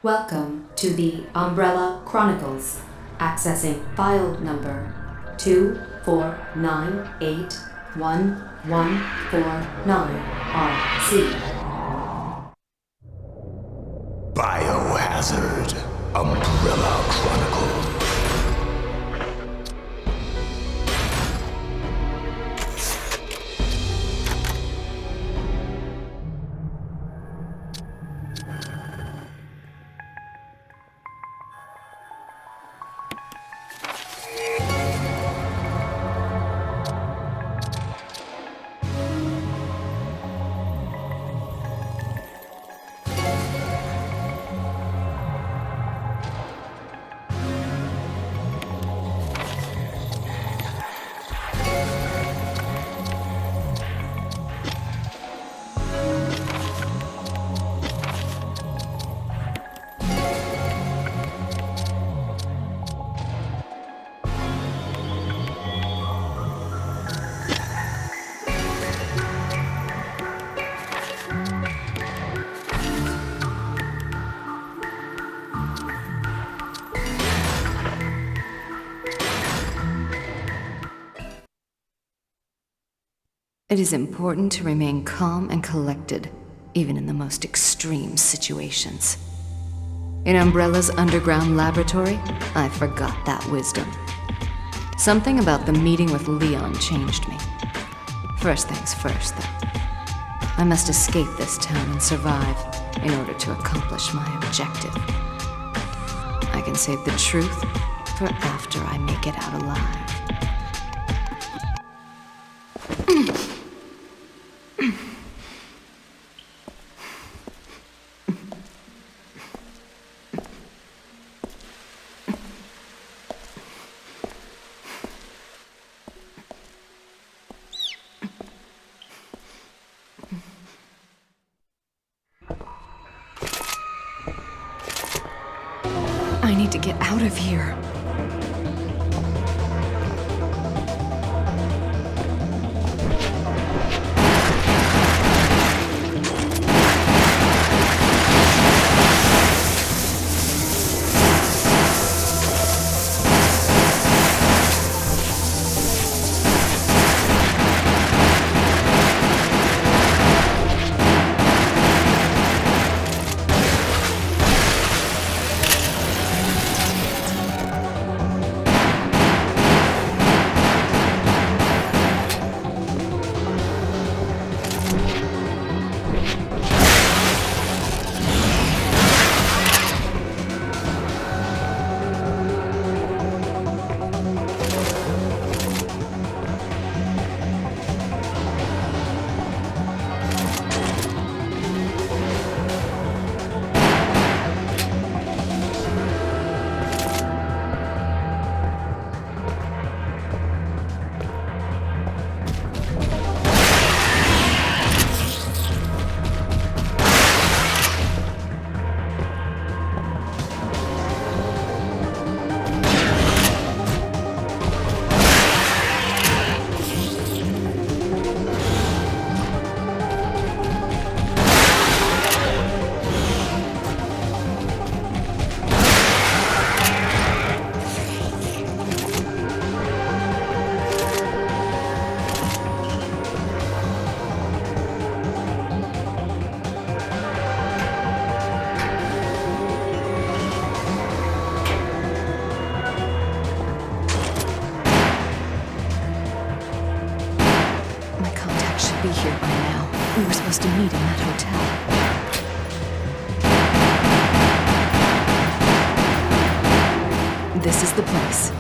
Welcome to the Umbrella Chronicles, accessing file number 249811149RC. Biohazard, Umbrella Chronicles. It is important to remain calm and collected, even in the most extreme situations. In Umbrella's underground laboratory, I forgot that wisdom. Something about the meeting with Leon changed me. First things first, though. I must escape this town and survive in order to accomplish my objective. I can save the truth for after I make it out alive. I need to get out of here. Be here by now. We were supposed to meet in that hotel. This is the place.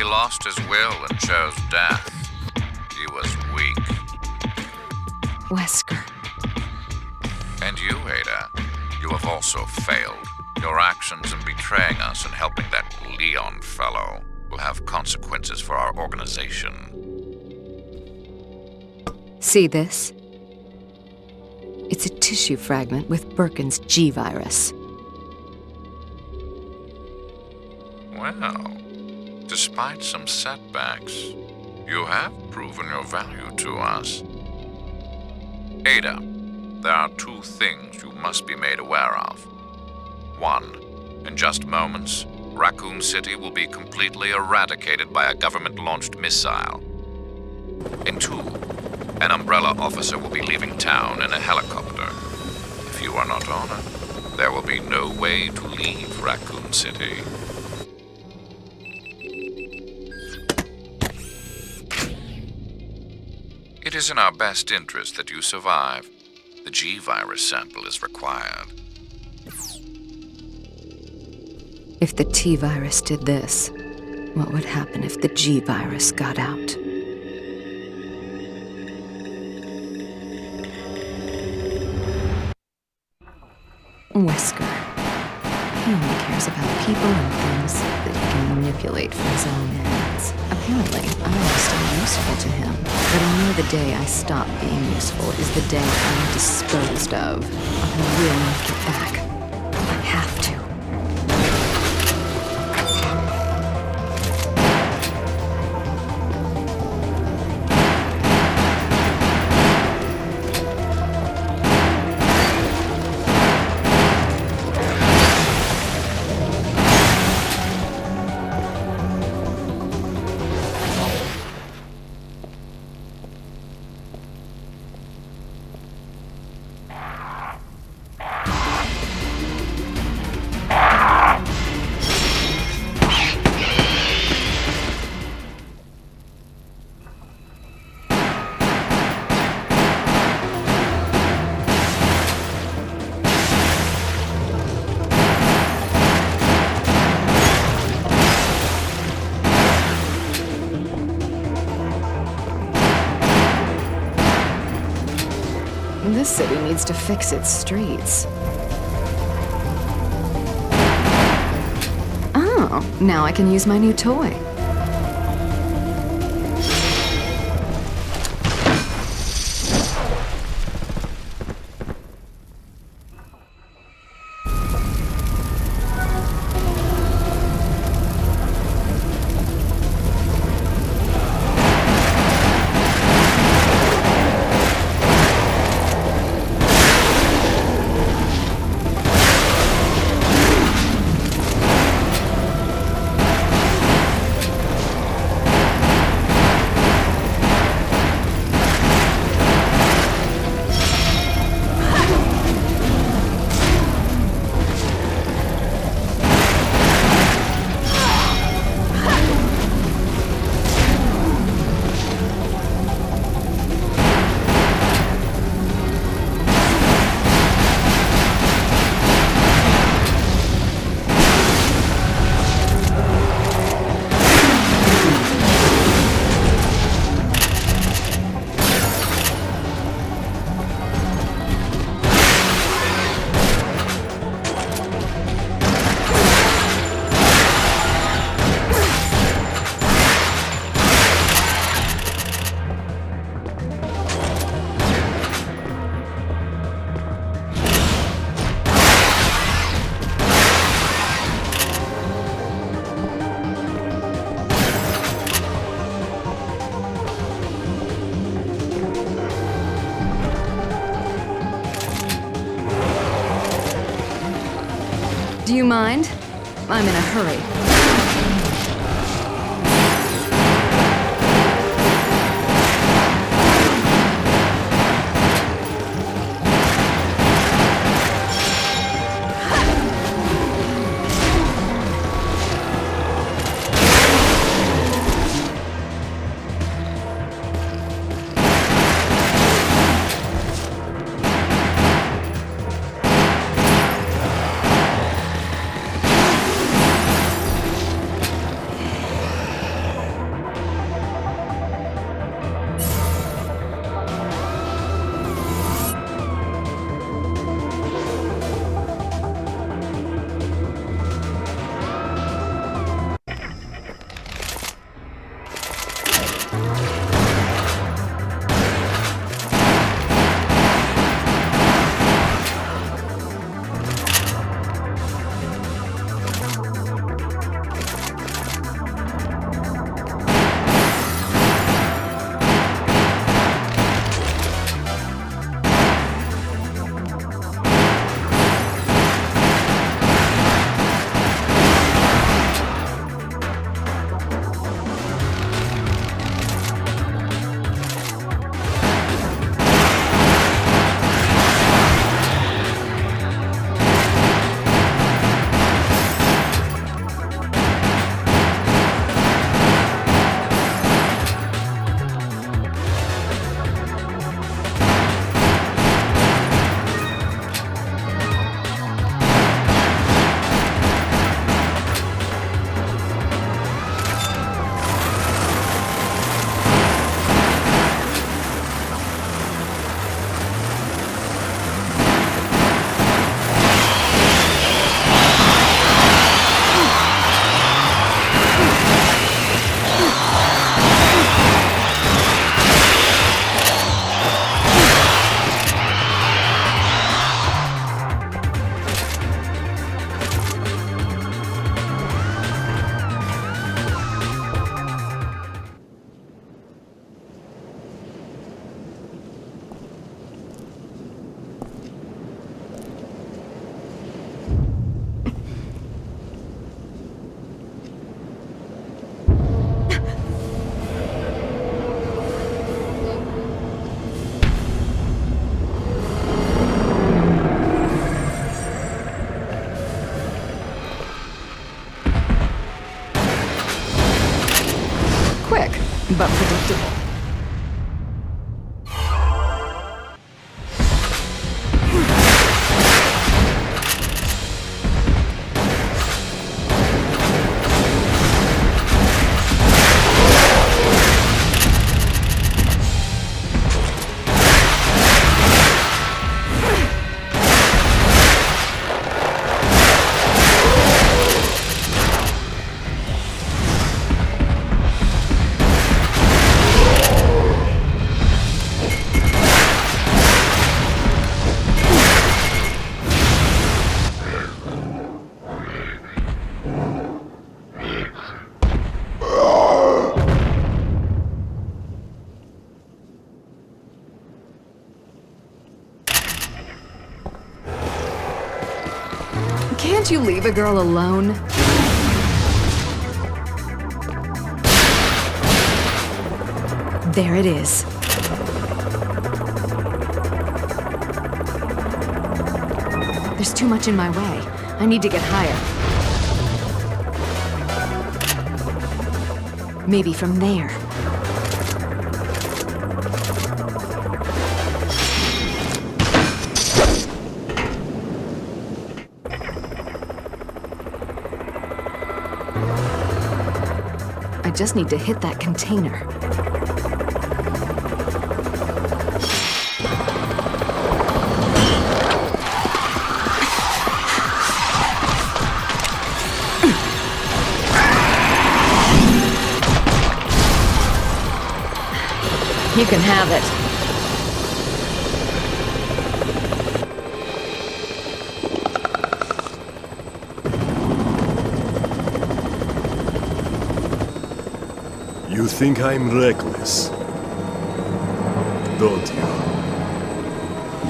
he lost his will and chose death. He was weak. Wesker. And you, Ada, you have also failed. Your actions in betraying us and helping that Leon fellow will have consequences for our organization. See this? It's a tissue fragment with Birkin's G-virus. Well, despite some setbacks, you have proven your value to us. Ada, there are two things you must be made aware of. One, in just moments, Raccoon City will be completely eradicated by a government-launched missile. And two, an Umbrella officer will be leaving town in a helicopter. If you are not on it, there will be no way to leave Raccoon City. It is in our best interest that you survive. The G-virus sample is required. If the T-virus did this, what would happen if the G-virus got out? Wesker. He only cares about people and things that he can manipulate for his own ends. Apparently, I am still useful to him, but I know the day I stop being useful is the day I'm disposed of. I will make it back. I have to. This city needs to fix its streets. Oh, now I can use my new toy. Do you mind? I'm in a hurry. Can't you leave a girl alone? There it is. There's too much in my way. I need to get higher. Maybe from there. I just need to hit that container. You can have it. You think I'm reckless, don't you?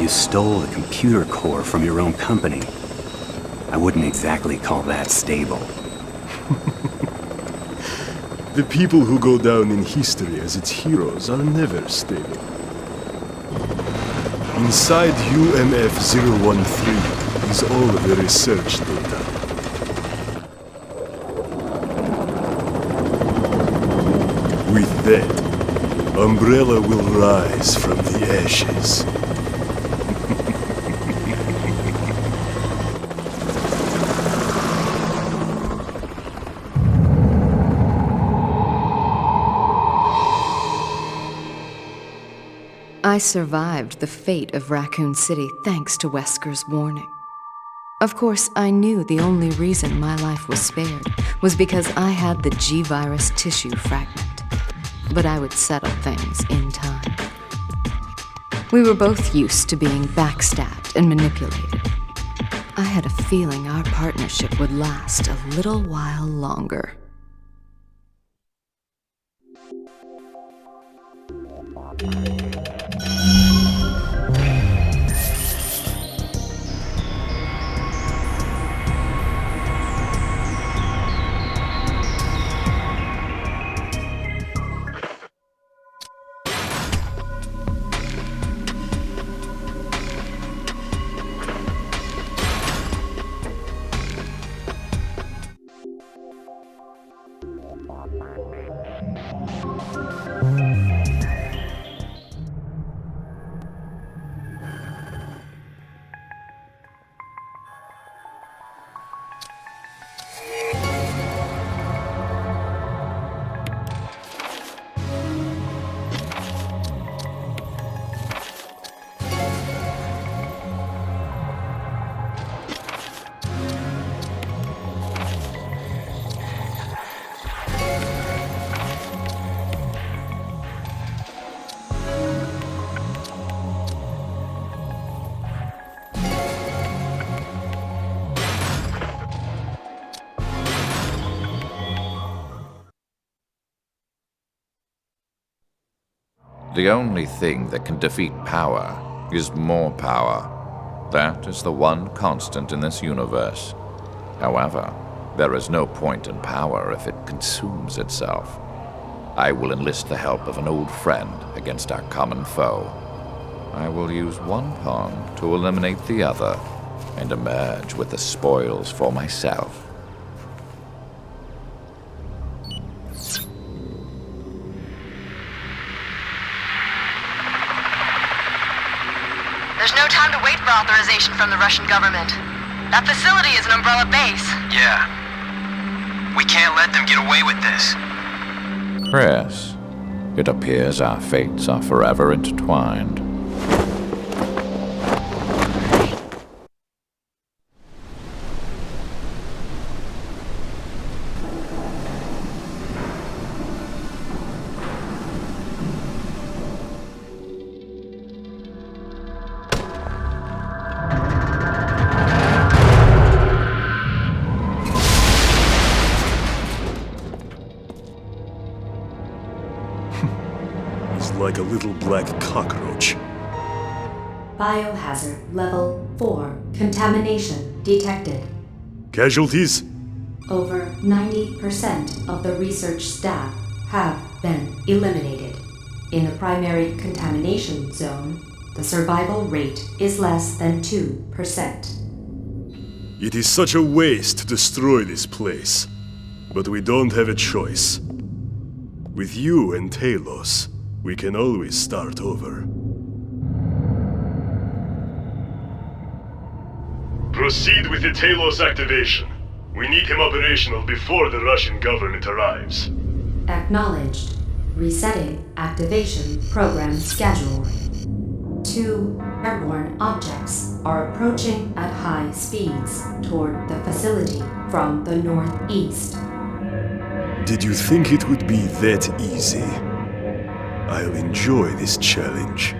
You stole the computer core from your own company. I wouldn't exactly call that stable. The people who go down in history as its heroes are never stable. Inside UMF-013 is all of the research data. With that, Umbrella will rise from the ashes. I survived the fate of Raccoon City thanks to Wesker's warning. Of course, I knew the only reason my life was spared was because I had the G-Virus tissue fragment. But I would settle things in time. We were both used to being backstabbed and manipulated. I had a feeling our partnership would last a little while longer. The only thing that can defeat power is more power. That is the one constant in this universe. However, there is no point in power if it consumes itself. I will enlist the help of an old friend against our common foe. I will use one pawn to eliminate the other and emerge with the spoils for myself. There's no time to wait for authorization from the Russian government. That facility is an Umbrella base. Yeah. We can't let them get away with this. Chris, it appears our fates are forever intertwined. Like a little black cockroach. Biohazard level 4. Contamination detected. Casualties? Over 90% of the research staff have been eliminated. In the primary contamination zone, the survival rate is less than 2%. It is such a waste to destroy this place. But we don't have a choice. With you and Talos, we can always start over. Proceed with the Talos activation. We need him operational before the Russian government arrives. Acknowledged. Resetting activation program schedule. 2 airborne objects are approaching at high speeds toward the facility from the northeast. Did you think it would be that easy? I'll enjoy this challenge.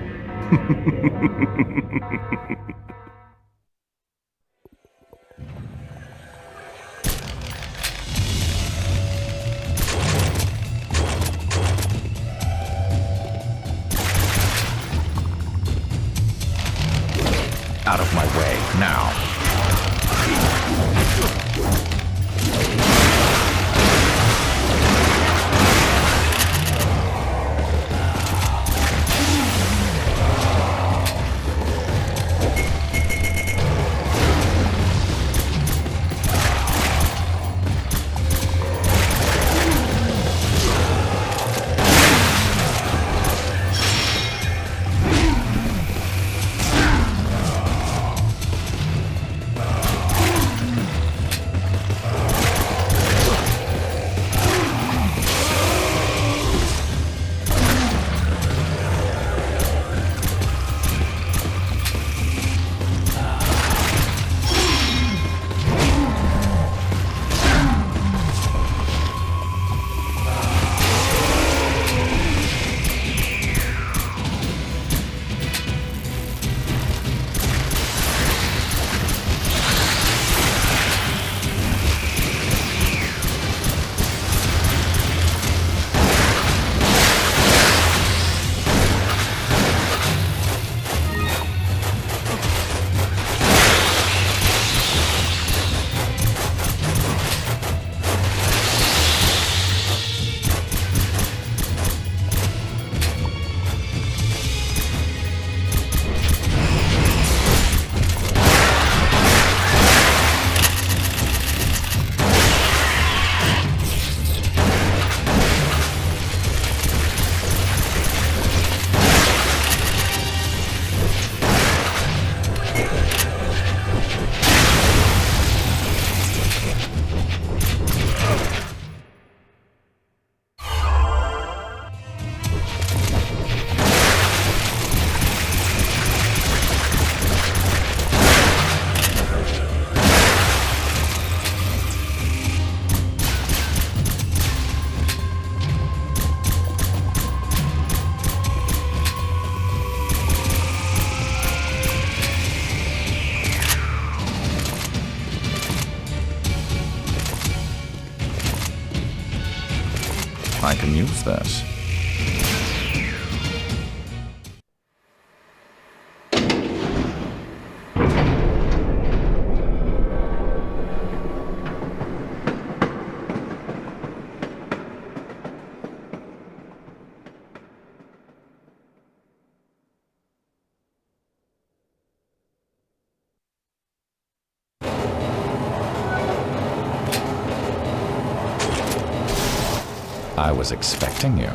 Out of my way, now. I can use this. I was expecting you.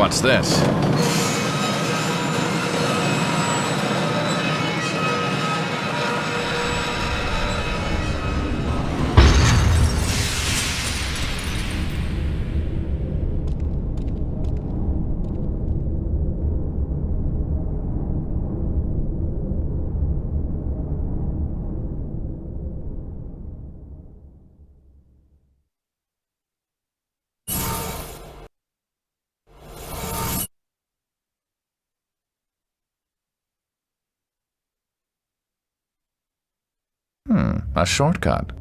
What's this? A shortcut.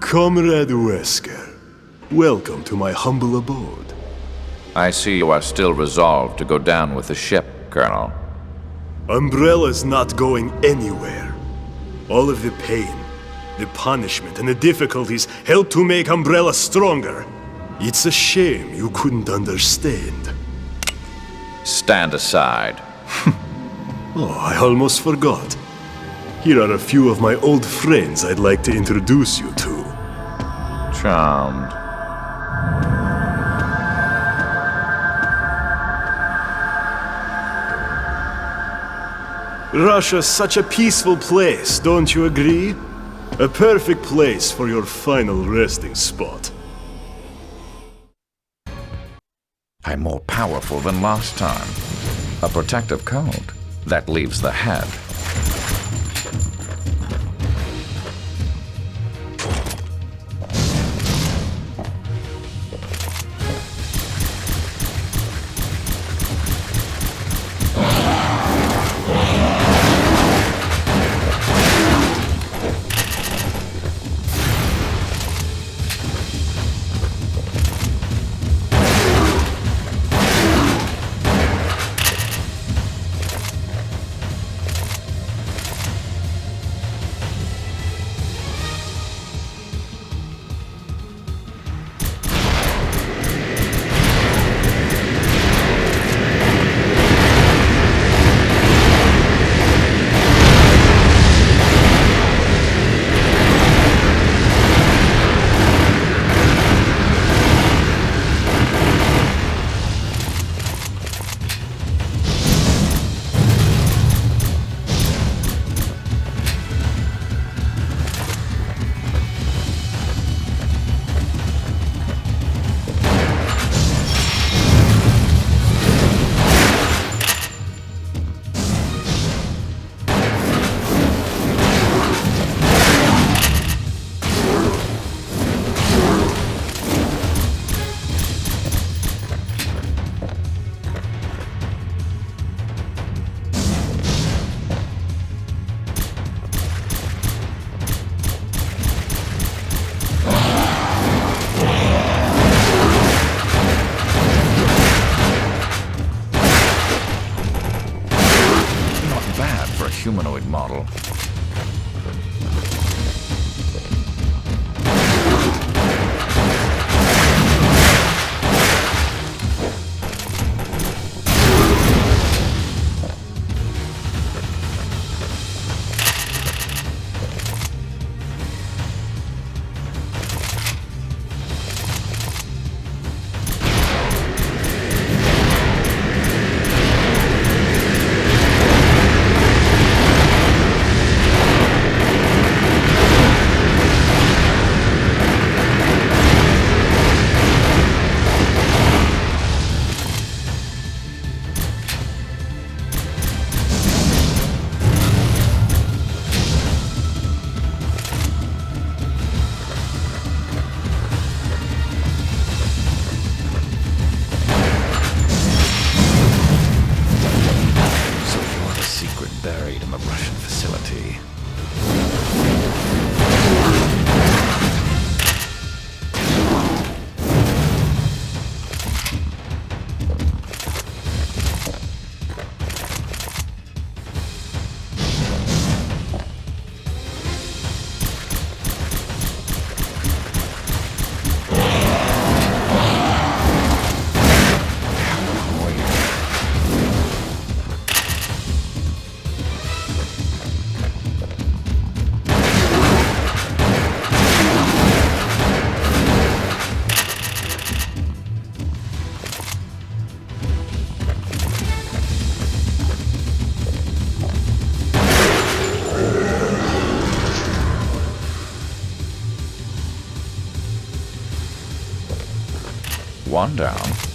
Comrade Wesker, welcome to my humble abode. I see you are still resolved to go down with the ship, Colonel. Umbrella's not going anywhere. All of the pain, the punishment, and the difficulties helped to make Umbrella stronger. It's a shame you couldn't understand. Stand aside. Oh, I almost forgot. Here are a few of my old friends I'd like to introduce you to. Charmed. Russia's such a peaceful place, don't you agree? A perfect place for your final resting spot. I'm more powerful than last time. A protective code. That leaves the head. One down.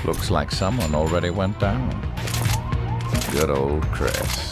Looks like someone already went down. Good old Chris.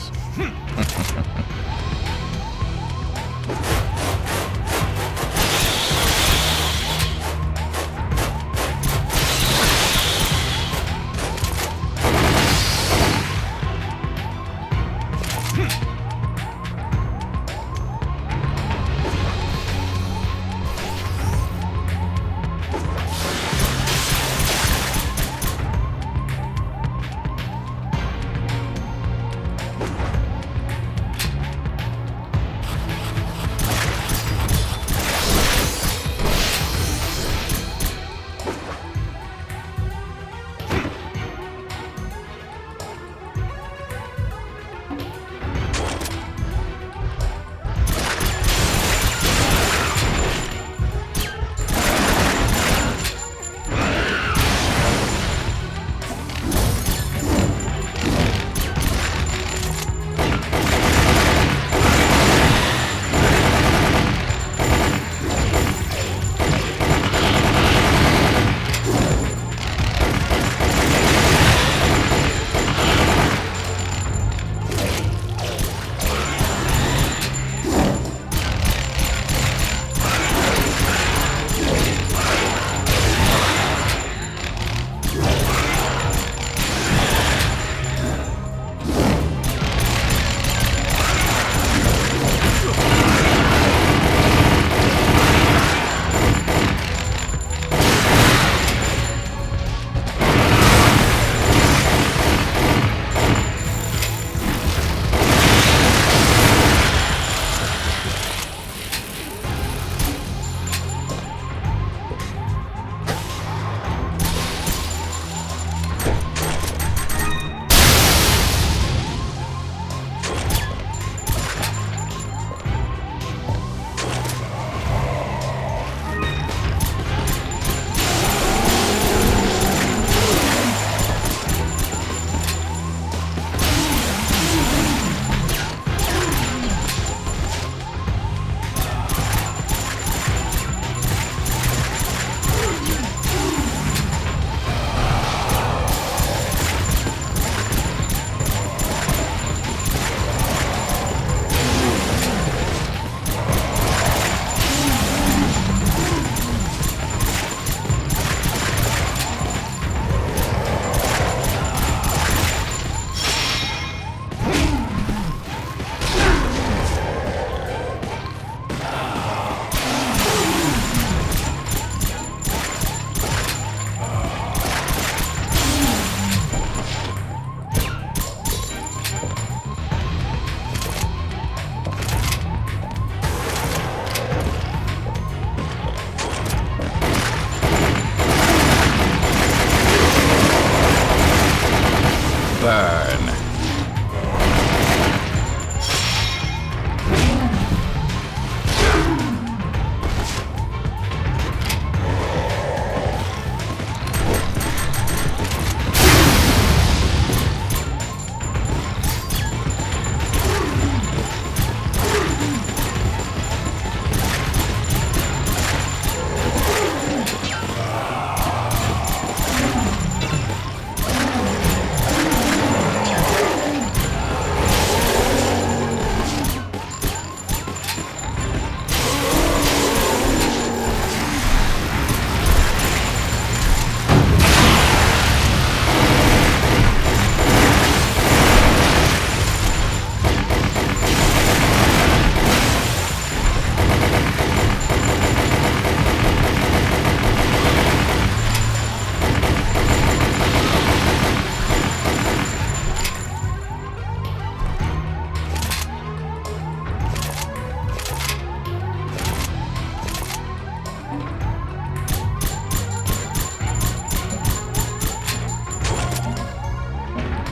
Burn.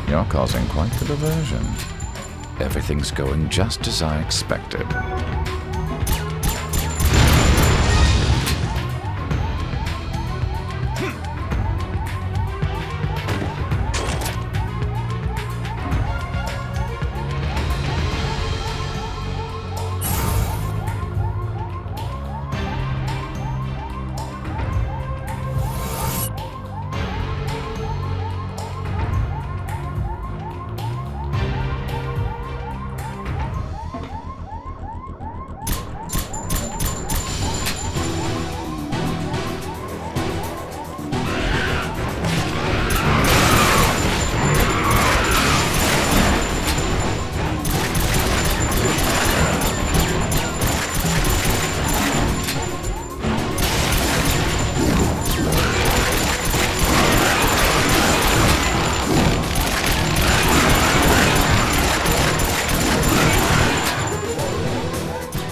You're causing quite the diversion. Everything's going just as I expected.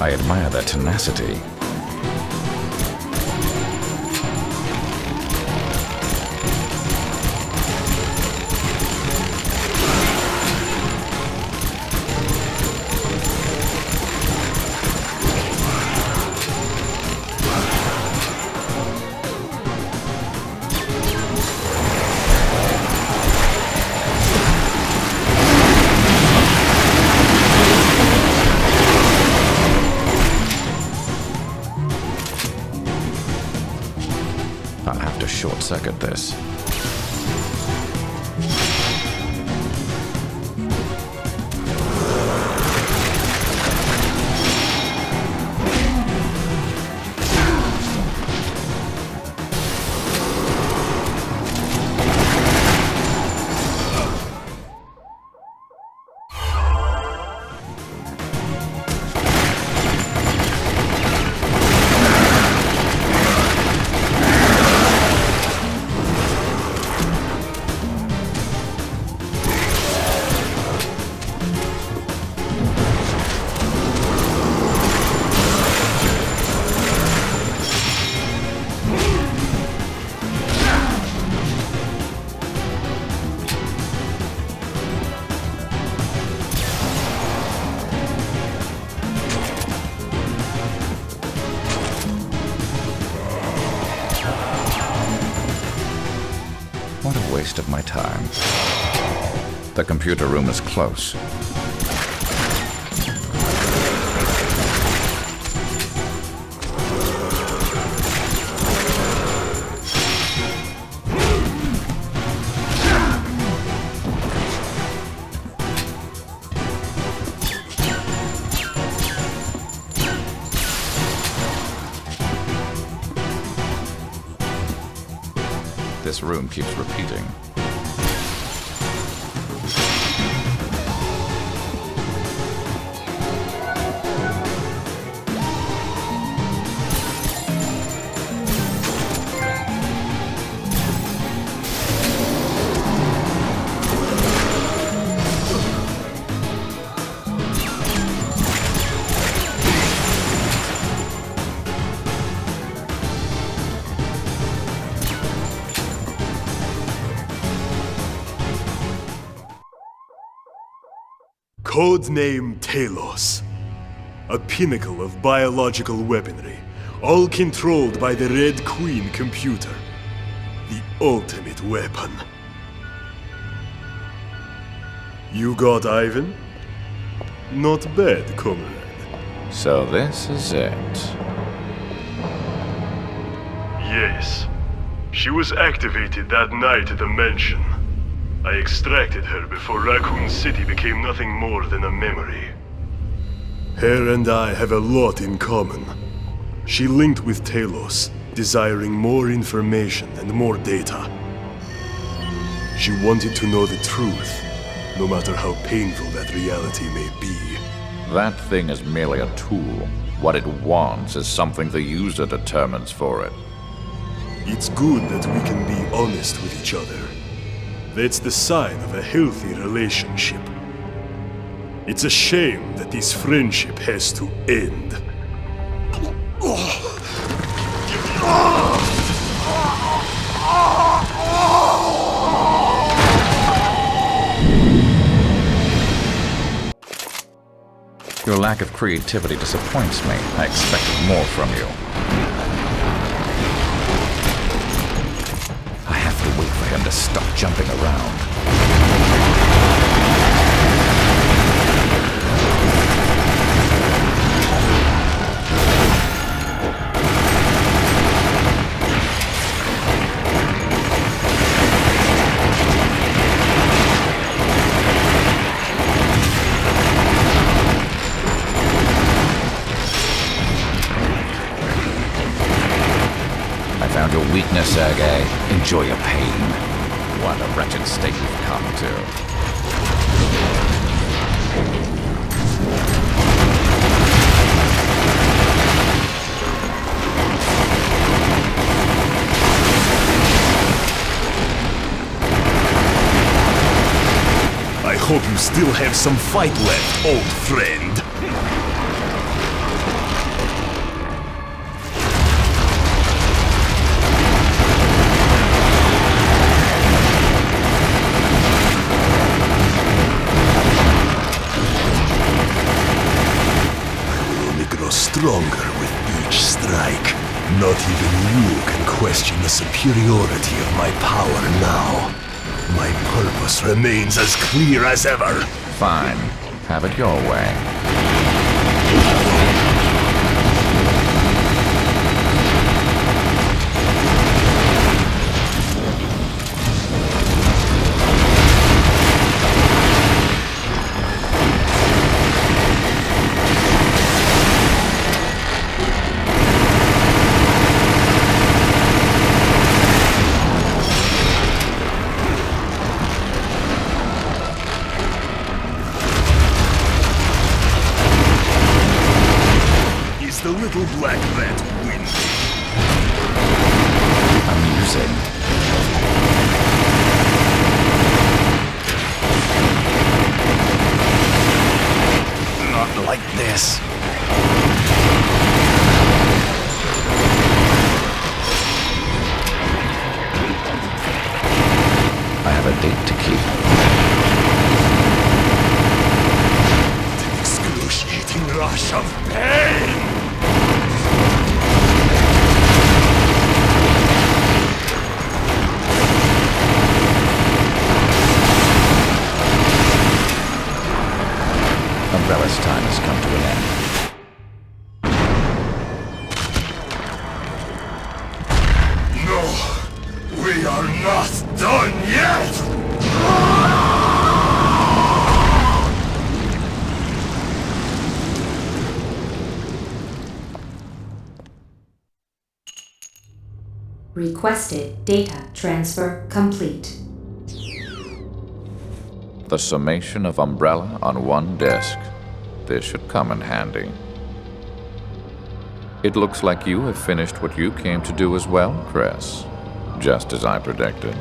I admire their tenacity. I'll have to short-circuit this. What a waste of my time. The computer room is close. This room keeps repeating. Codename Talos. A pinnacle of biological weaponry, all controlled by the Red Queen computer. The ultimate weapon. You got Ivan? Not bad, comrade. So this is it. Yes. She was activated that night at the mansion. I extracted her before Raccoon City became nothing more than a memory. Her and I have a lot in common. She linked with Talos, desiring more information and more data. She wanted to know the truth, no matter how painful that reality may be. That thing is merely a tool. What it wants is something the user determines for it. It's good that we can be honest with each other. That's the sign of a healthy relationship. It's a shame that this friendship has to end. Your lack of creativity disappoints me. I expected more from you. I have to wait for him to stop jumping around. Your weakness, Sergei. Enjoy your pain. What a wretched state you've come to. I hope you still have some fight left, old friend. Stronger with each strike. Not even you can question the superiority of my power now. My purpose remains as clear as ever. Fine. Have it your way. The little black rat wins. Amusing. Not like this. I have a date to keep. An excruciating rush of pain! Umbrella's time has come to an end. No, we are not done yet! Requested data transfer complete. The summation of Umbrella on one disk. This should come in handy. It looks like you have finished what you came to do as well, Chris. Just as I predicted.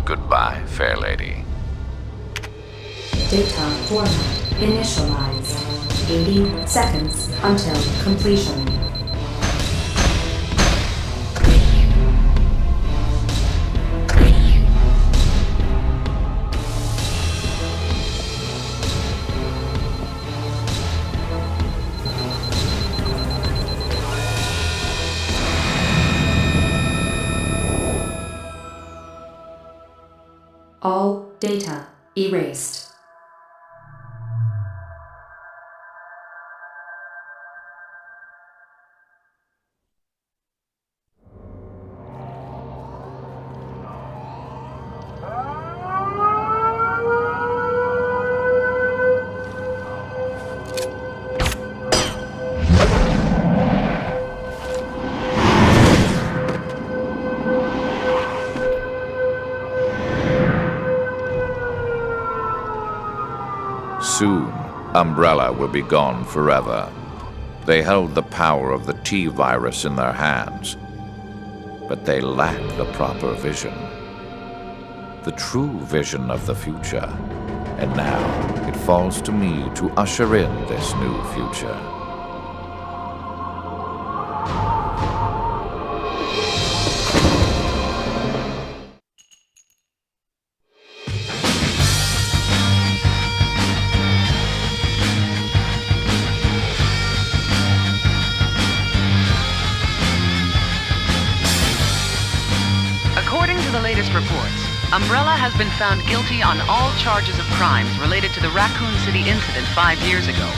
Goodbye, fair lady. Data format initialized. 80 seconds until completion. All data erased. Soon, Umbrella will be gone forever. They held the power of the T-virus in their hands, but they lack the proper vision. The true vision of the future. And now, it falls to me to usher in this new future. According to the latest reports, Umbrella has been found guilty on all charges of crimes related to the Raccoon City incident 5 years ago.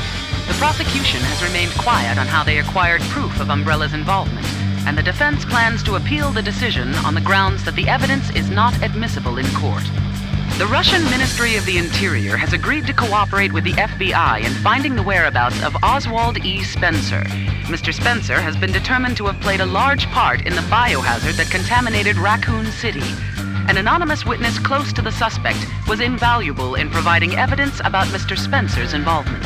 The prosecution has remained quiet on how they acquired proof of Umbrella's involvement, and the defense plans to appeal the decision on the grounds that the evidence is not admissible in court. The Russian Ministry of the Interior has agreed to cooperate with the FBI in finding the whereabouts of Oswald E. Spencer. Mr. Spencer has been determined to have played a large part in the biohazard that contaminated Raccoon City. An anonymous witness close to the suspect was invaluable in providing evidence about Mr. Spencer's involvement.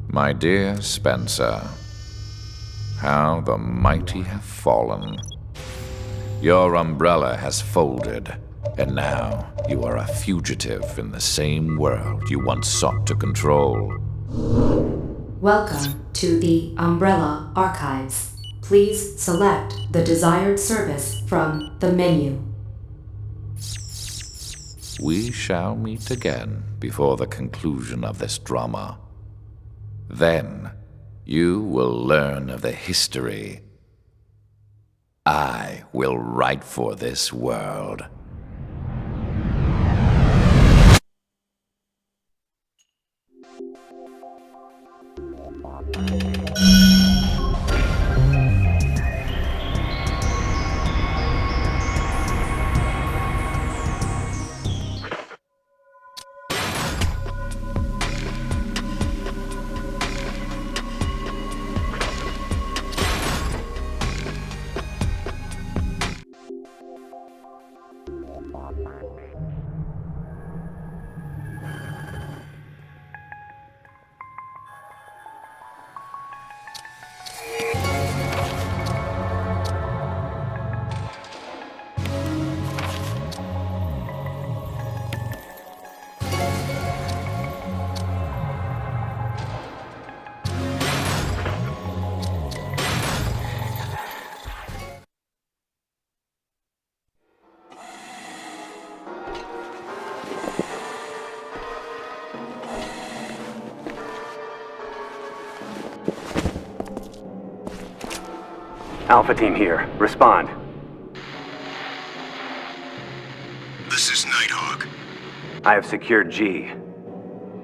My dear Spencer, how the mighty have fallen. Your umbrella has folded, and now you are a fugitive in the same world you once sought to control. Welcome to the Umbrella Archives. Please select the desired service from the menu. We shall meet again before the conclusion of this drama. Then, you will learn of the history I will write for this world. Alpha Team here. Respond. This is Nighthawk. I have secured G.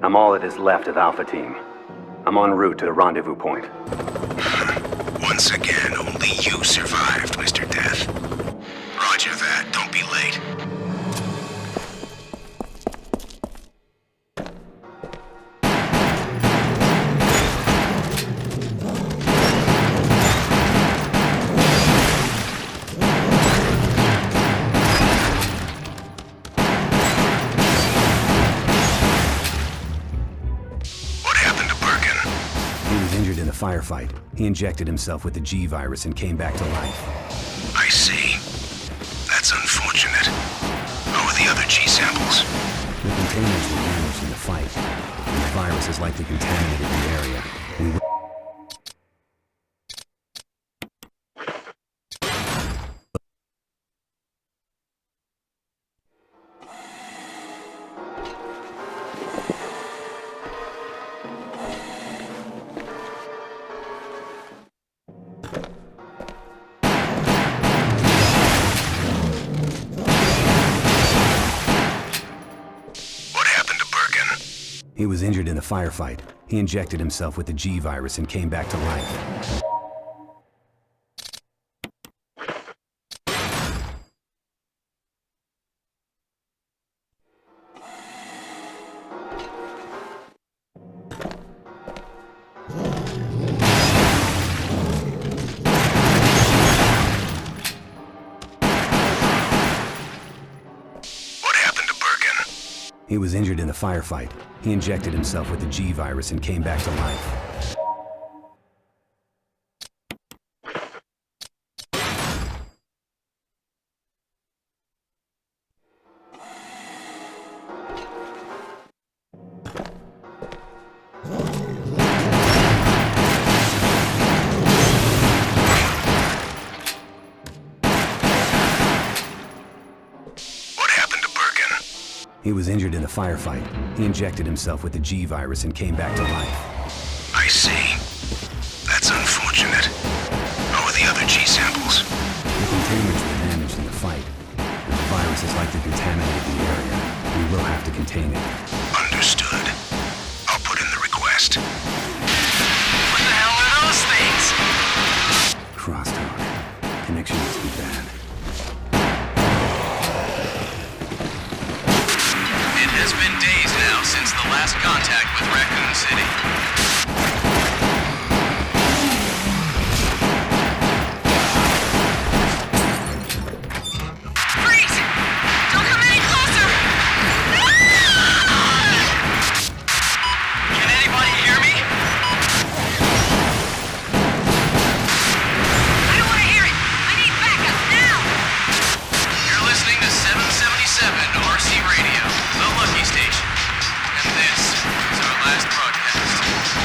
I'm all that is left of Alpha Team. I'm en route to the rendezvous point. Once again, only you survived, Mr. Death. Roger that. Don't be late. Firefight. He injected himself with the G virus and came back to life. I see. That's unfortunate. How are the other G samples? The containers were damaged in the fight, and the virus has likely contaminated the area. He was injured in the firefight. He injected himself with the G virus and came back to life. He was injured in the firefight. He injected himself with the G virus and came back to life. He was injured in the firefight. He injected himself with the G virus and came back to life. I see. That's unfortunate. How are the other G samples? The containers were damaged in the fight, and the virus has likely contaminated the area. We will have to contain it. Understood. I'll put in the request. What the hell are those things? Crosstalk. Connection must be bad. It's been days now since the last contact with Raccoon City. Freeze! Don't come any closer! Can anybody hear me? I don't want to hear it! I need backup now! You're listening to 777 RC Radio. The Lucky Station. And this is our last broadcast.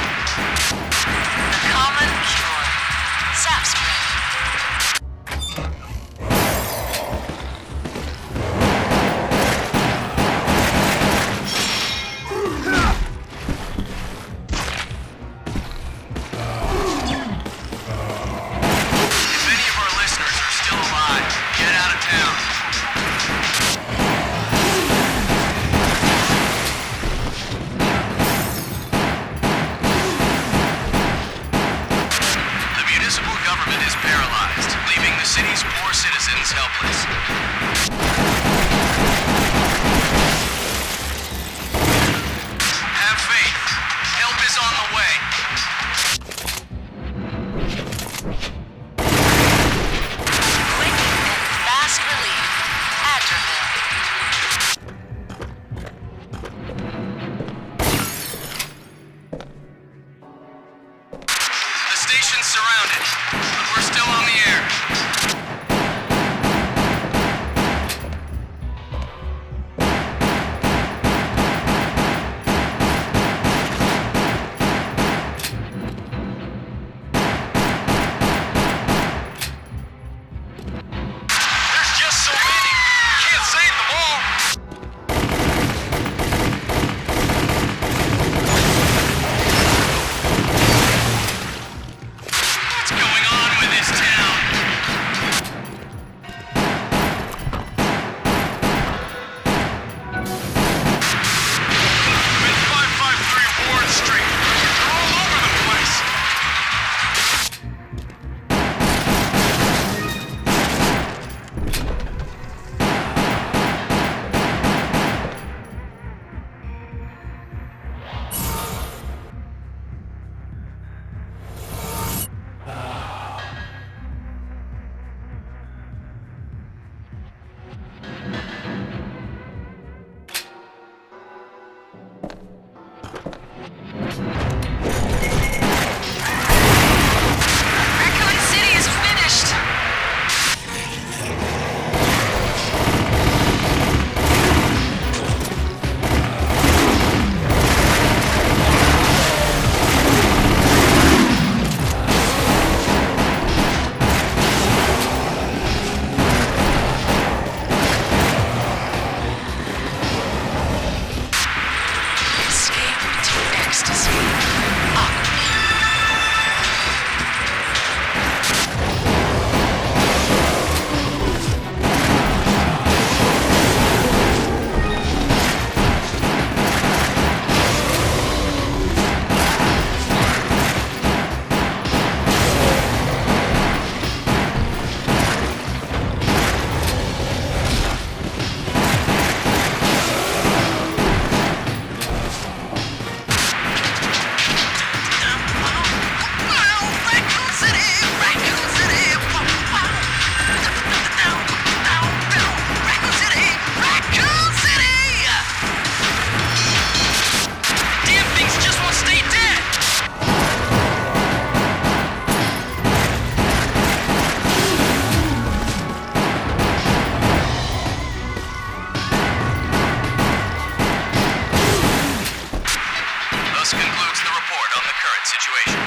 situation?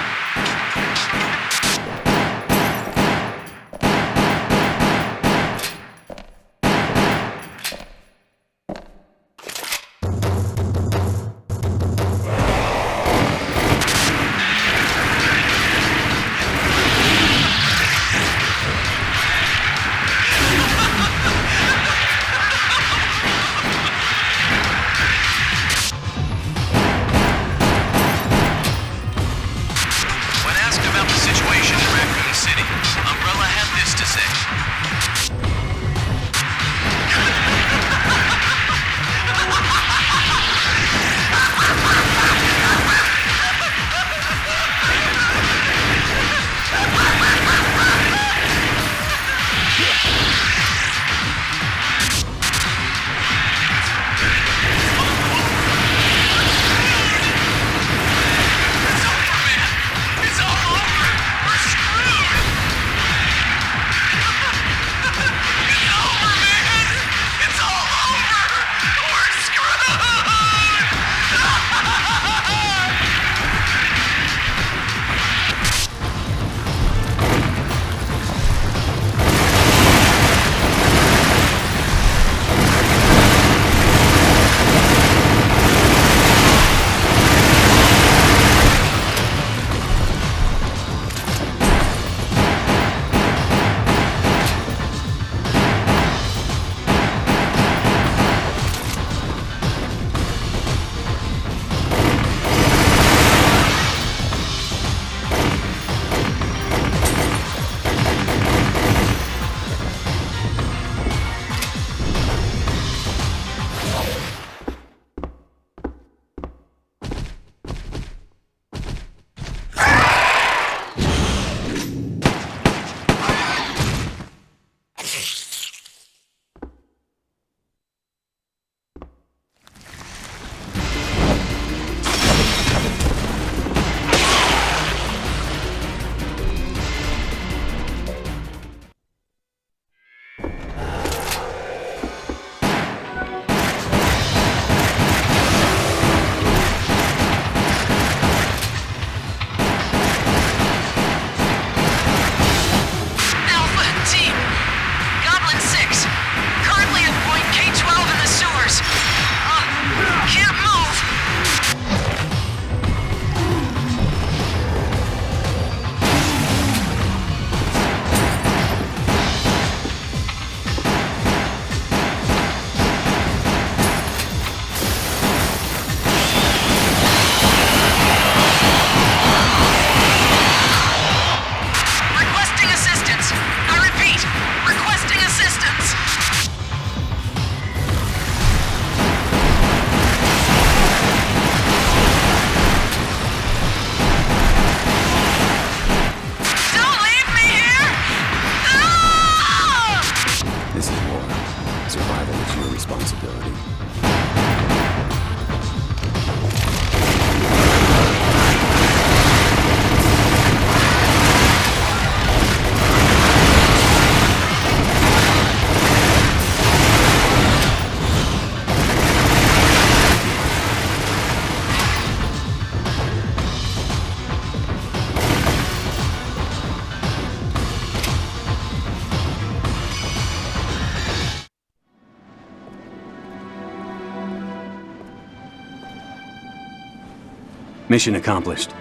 Mission accomplished.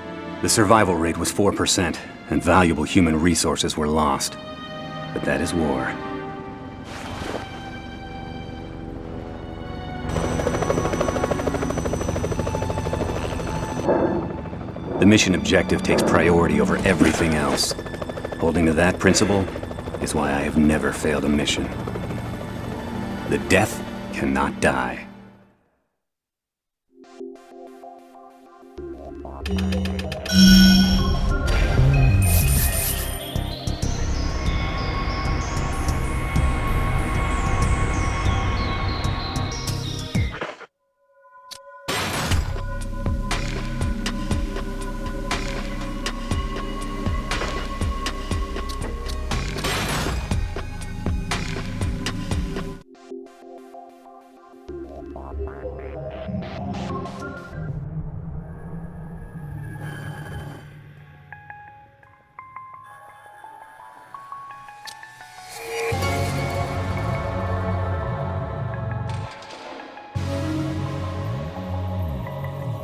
The survival rate was 4%, and valuable human resources were lost. But that is war. The mission objective takes priority over everything else. Holding to that principle is why I have never failed a mission. The death cannot die.